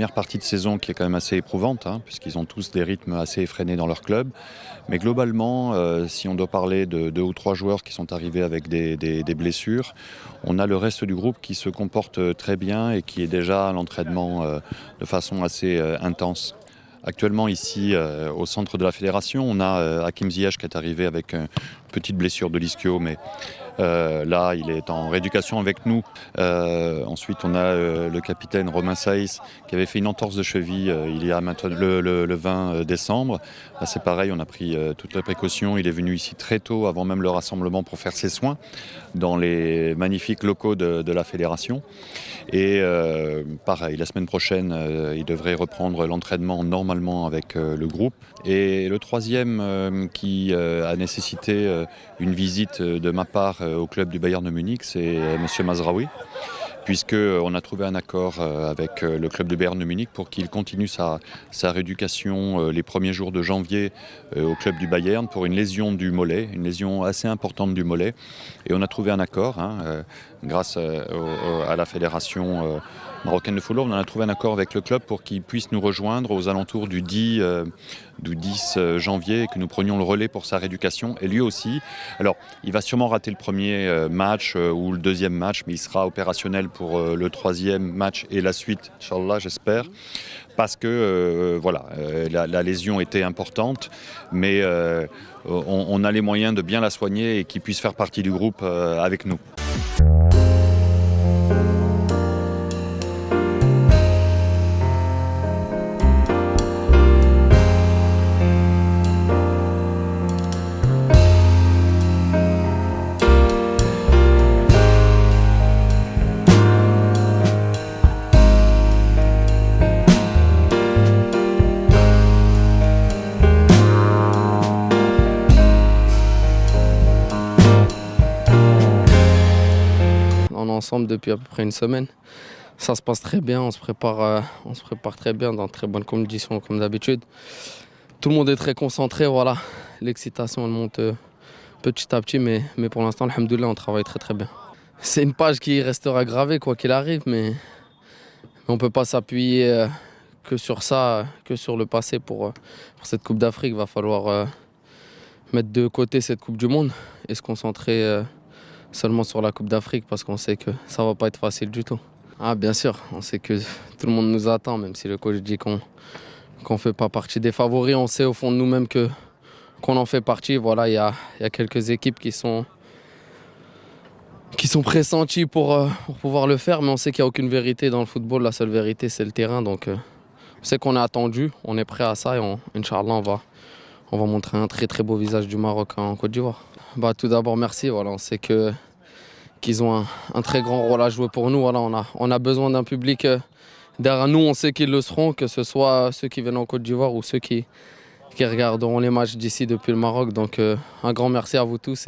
première partie de saison qui est quand même assez éprouvante, puisqu'ils ont tous des rythmes assez effrénés dans leur club. Mais globalement, si on doit parler de 2 ou 3 joueurs qui sont arrivés avec des blessures, on a le reste du groupe qui se comporte très bien et qui est déjà à l'entraînement de façon assez intense. Actuellement ici au centre de la fédération, on a Hakim Ziyech qui est arrivé avec une petite blessure de l'ischio, mais là il est en rééducation avec nous. Ensuite on a le capitaine Romain Saïs qui avait fait une entorse de cheville il y a maintenant le 20 décembre. Là c'est pareil, on a pris toutes les précautions. Il est venu ici très tôt avant même le rassemblement pour faire ses soins dans les magnifiques locaux de la fédération. Et pareil, la semaine prochaine, il devrait reprendre l'entraînement normalement avec le groupe. Et le troisième qui a nécessité une visite de ma part au club du Bayern de Munich, c'est M. Mazraoui, puisqu'on a trouvé un accord avec le club du Bayern de Munich pour qu'il continue sa rééducation les premiers jours de janvier au club du Bayern pour une lésion du mollet, une lésion assez importante du mollet. Et on a trouvé un accord, grâce à la fédération marocaine de football, on a trouvé un accord avec le club pour qu'il puisse nous rejoindre aux alentours du 10 janvier et que nous prenions le relais pour sa rééducation. Et lui aussi, alors il va sûrement rater le premier match ou le deuxième match, mais il sera opérationnel pour le troisième match et la suite, Inch'Allah, j'espère. Parce que la lésion était importante, mais on a les moyens de bien la soigner et qu'il puisse faire partie du groupe avec nous. On est ensemble depuis à peu près une semaine. Ça se passe très bien, on se prépare très bien dans de très bonnes conditions comme d'habitude. Tout le monde est très concentré, voilà. L'excitation elle monte petit à petit, mais pour l'instant, alhamdoulilah, on travaille très très bien. C'est une page qui restera gravée quoi qu'il arrive, mais on ne peut pas s'appuyer que sur ça, que sur le passé pour cette Coupe d'Afrique. Il va falloir mettre de côté cette Coupe du Monde et se concentrer seulement sur la Coupe d'Afrique parce qu'on sait que ça va pas être facile du tout. Ah bien sûr, on sait que tout le monde nous attend, même si le coach dit qu'on fait pas partie des favoris, on sait au fond de nous-mêmes qu'on en fait partie. Voilà, il y a quelques équipes qui sont pressenties pour pouvoir le faire, mais on sait qu'il n'y a aucune vérité dans le football. La seule vérité, c'est le terrain. Donc on sait qu'on est attendu, on est prêt à ça et Inch'Allah, on va montrer un très très beau visage du Maroc en Côte d'Ivoire. Tout d'abord, merci. Voilà, on sait qu'ils ont un très grand rôle à jouer pour nous. Voilà, on a besoin d'un public derrière nous. On sait qu'ils le seront, que ce soit ceux qui viennent en Côte d'Ivoire ou ceux qui regarderont les matchs d'ici depuis le Maroc. Donc un grand merci à vous tous.